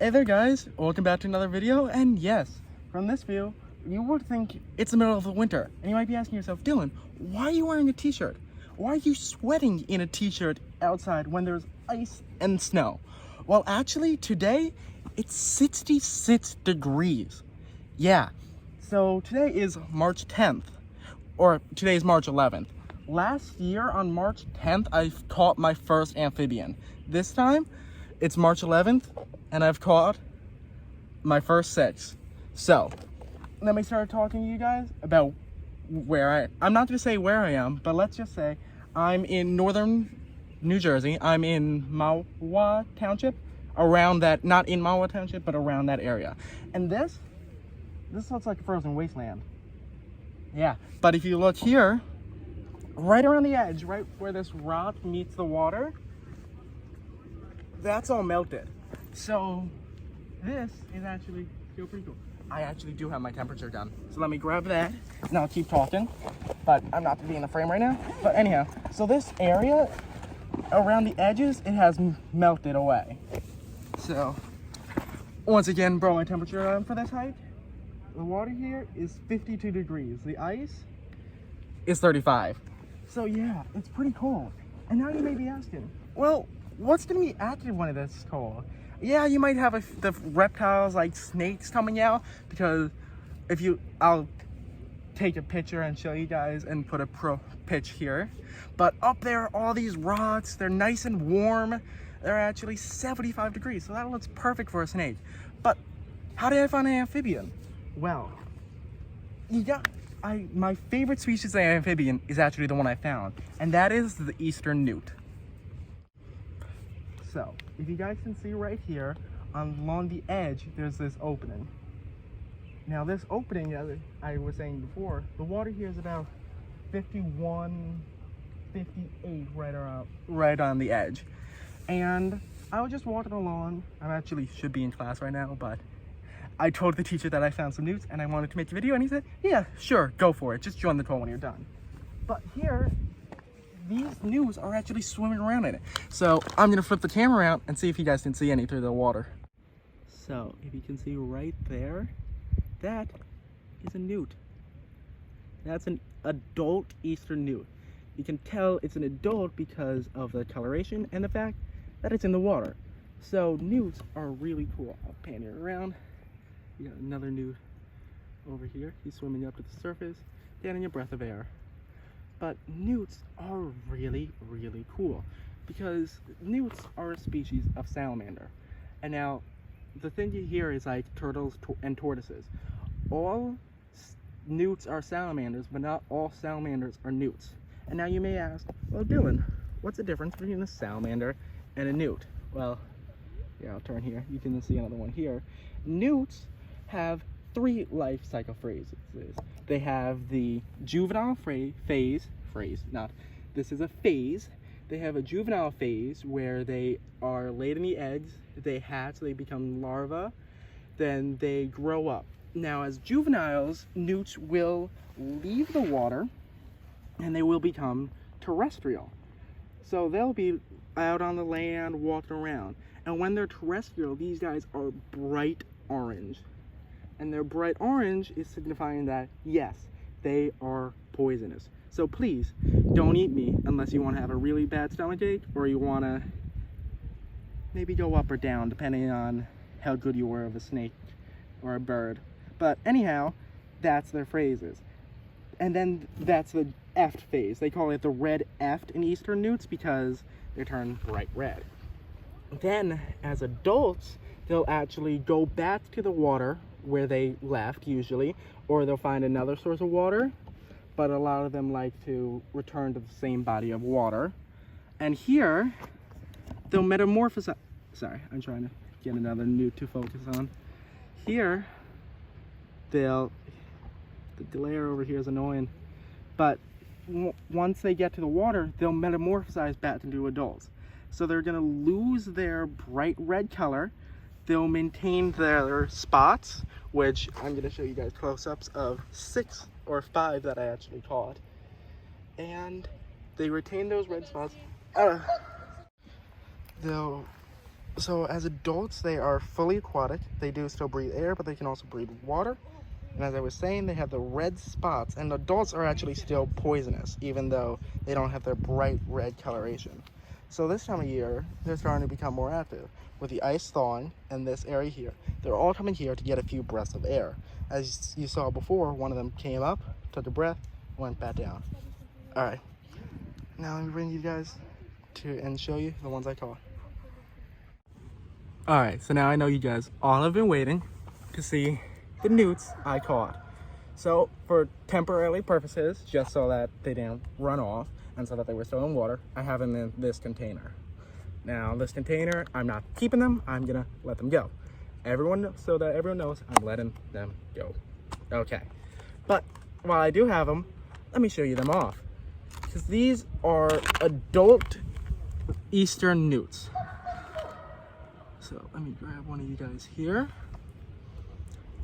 Hey there guys, welcome back to another video, and yes, from this view, you would think it's the middle of the winter, and you might be asking yourself, Dylan, why are you wearing a t-shirt? Why are you sweating in a t-shirt outside when there's ice and snow? Well, actually, today, it's 66 degrees. Yeah, so today is March 10th, or today is March 11th. Last year on March 10th, I caught my first amphibian. This time, it's March 11th, and I've caught my first 6. So, let me start talking to you guys about where I'm not gonna say where I am, but let's just say I'm in northern New Jersey. I'm in Mahwah Township, around that, not in Mahwah Township, but around that area. And this looks like a frozen wasteland. Yeah, but if you look here, right around the edge, right where this rock meets the water, that's all melted. So this is actually still pretty cool. I actually do have my temperature done. So let me grab that and I'll keep talking, but I'm not gonna be in the frame right now. But anyhow, so this area around the edges, it has melted away. So once again, brought my temperature on for this hike. The water here is 52 degrees. The ice is 35. So yeah, it's pretty cold. And now you may be asking, well, what's gonna be active when it's cold? Yeah, you might have the reptiles like snakes coming out, because I'll take a picture and show you guys and put a pitch here. But up there, all these rocks, they're nice and warm. They're actually 75 degrees, so that looks perfect for a snake. But how did I find an amphibian? Well, my favorite species of amphibian is actually the one I found, and that is the eastern newt. So, if you guys can see right here, along the edge, there's this opening. Now this opening, as I was saying before, the water here is about 51, 58 right on the edge. And I was just walking along. I actually should be in class right now, but I told the teacher that I found some newts and I wanted to make a video, and he said, yeah, sure, go for it. Just join the call when you're done. But here, these newts are actually swimming around in it. So I'm gonna flip the camera out and see if you guys can see any through the water. So if you can see right there, that is a newt. That's an adult eastern newt. You can tell it's an adult because of the coloration and the fact that it's in the water. So newts are really cool. I'll pan it around. You got another newt over here. He's swimming up to the surface, getting a breath of air. But newts are really, really cool because newts are a species of salamander. And now, the thing you hear is like turtles and tortoises. All newts are salamanders, but not all salamanders are newts. And now you may ask, well, Dylan, what's the difference between a salamander and a newt? Well, yeah, I'll turn here. You can see another one here. Newts have 3 life cycle phases. They have the juvenile phase. This is a phase. They have a juvenile phase where they are laid in the eggs, they hatch, they become larvae, then they grow up. Now, as juveniles, newts will leave the water and they will become terrestrial. So they'll be out on the land, walking around. And when they're terrestrial, these guys are bright orange. And their bright orange is signifying that, yes, they are poisonous. So please, don't eat me unless you want to have a really bad stomachache, or you want to maybe go up or down, depending on how good you were of a snake or a bird. But anyhow, that's their phrases. And then that's the eft phase. They call it the red eft in eastern newts because they turn bright red. Then, as adults, they'll actually go back to the water where they left usually, or they'll find another source of water, but a lot of them like to return to the same body of water. And here, they'll metamorphosize. Sorry, I'm trying to get another newt to focus on. Here, the glare over here is annoying, but once they get to the water, they'll metamorphosize back into adults. So they're gonna lose their bright red color. They'll maintain their spots, which I'm going to show you guys close-ups of 6 or 5 that I actually caught. And they retain those red spots. They'll So as adults, they are fully aquatic. They do still breathe air, but they can also breathe water. And as I was saying, they have the red spots, and adults are actually still poisonous, even though they don't have their bright red coloration. So this time of year, they're starting to become more active. With the ice thawing and this area here, they're all coming here to get a few breaths of air. As you saw before, one of them came up, took a breath, went back down. All right, now let me bring you guys to and show you the ones I caught. All right, so now I know you guys all have been waiting to see the newts I caught. So for temporary purposes, just so that they didn't run off and so that they were still in water, I have them in this container. Now this container, I'm not keeping them, I'm gonna let them go. So that everyone knows I'm letting them go. Okay, but while I do have them, let me show you them off. Because these are adult eastern newts. So let me grab one of you guys here.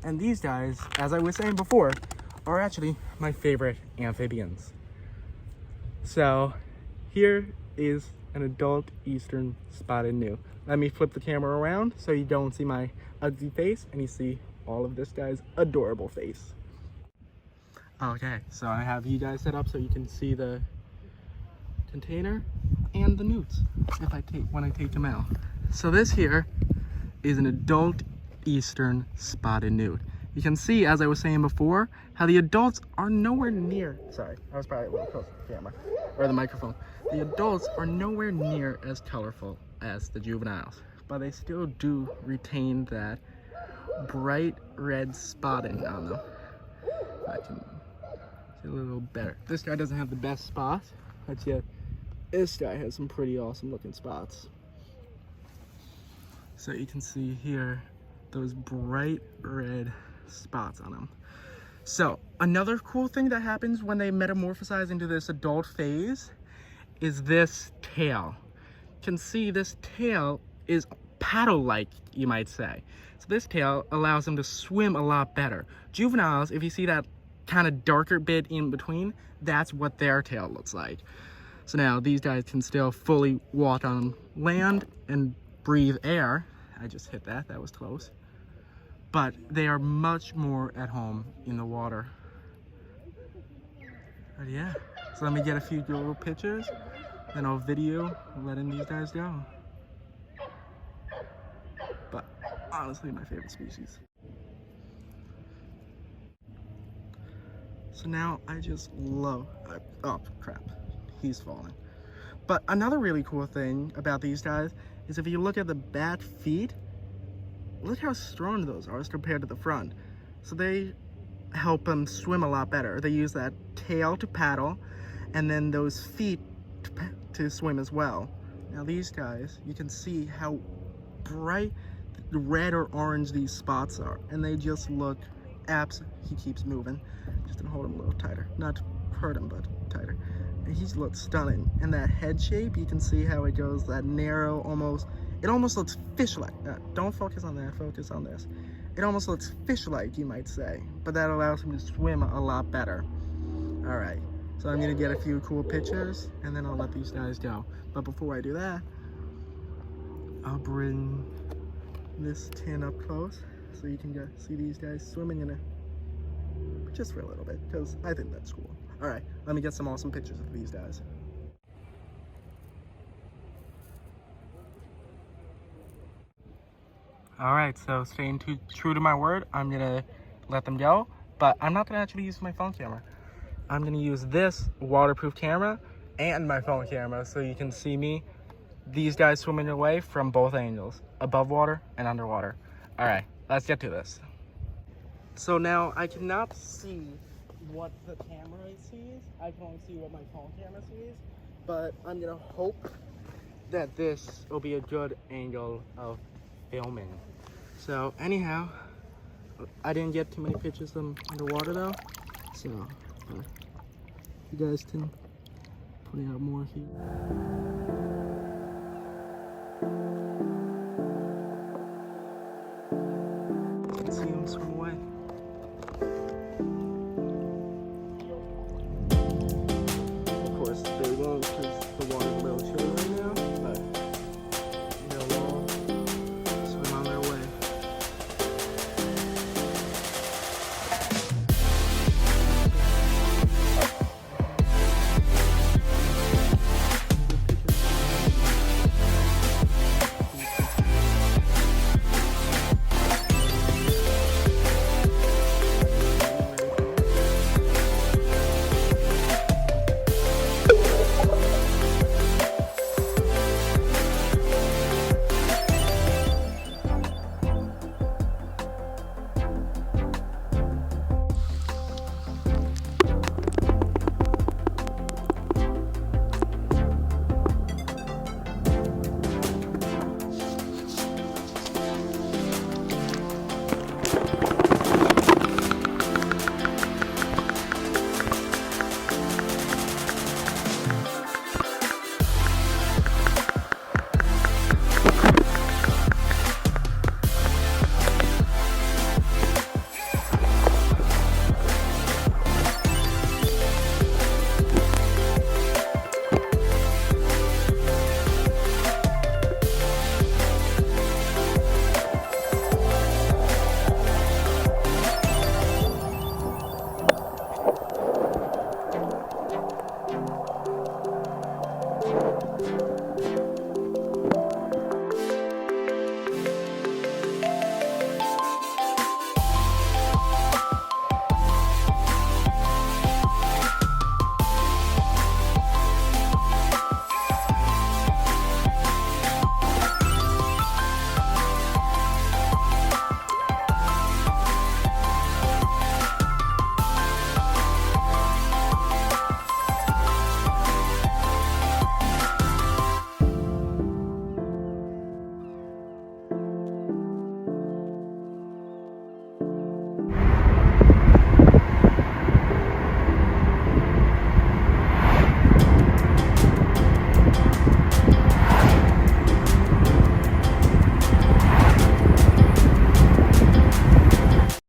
And these guys, as I was saying before, are actually my favorite amphibians. So here is an adult eastern spotted newt. Let me flip the camera around so you don't see my ugly face and you see all of this guy's adorable face. Okay, so I have you guys set up so you can see the container and the newts when I take them out. So this here is an adult eastern spotted newt. You can see, as I was saying before, how the adults are nowhere near, sorry, I was probably a little close to the camera, or the microphone. The adults are nowhere near as colorful as the juveniles, but they still do retain that bright red spotting on them. I can see a little better. This guy doesn't have the best spots, but yet this guy has some pretty awesome looking spots. So you can see here those bright red spots on them. So another cool thing that happens when they metamorphosize into this adult phase is this tail. You can see this tail is paddle-like, you might say. So this tail allows them to swim a lot better. Juveniles, if you see that kind of darker bit in between, that's what their tail looks like. So now these guys can still fully walk on land and breathe air. I just hit that, that was close. But they are much more at home in the water. But yeah, so let me get a few little pictures, then I'll video letting these guys go. But honestly, my favorite species. So now I just love, oh crap, he's falling. But another really cool thing about these guys is if you look at the back feet, look how strong those are as compared to the front. So they help them swim a lot better. They use that tail to paddle and then those feet to swim as well. Now these guys, you can see how bright red or orange these spots are, and they just look he keeps moving. Just gonna hold him a little tighter. Not to hurt him, but tighter. And he looks stunning. And that head shape, you can see how it goes, that narrow, it almost looks fish-like. Don't focus on that, focus on this. It almost looks fish-like, you might say, but that allows him to swim a lot better. All right, so I'm gonna get a few cool pictures and then I'll let these guys go. But before I do that, I'll bring this tin up close so you can see these guys swimming in it just for a little bit, because I think that's cool. All right, let me get some awesome pictures of these guys. All right, so staying true to my word, I'm gonna let them go, but I'm not gonna actually use my phone camera. I'm gonna use this waterproof camera and my phone camera so you can see these guys swimming away from both angles, above water and underwater. All right, let's get to this. So now I cannot see what the camera sees. I can only see what my phone camera sees, but I'm gonna hope that this will be a good angle of filming. So anyhow, I didn't get too many pictures of them underwater though, so you guys can put out more here. You can see them swim away.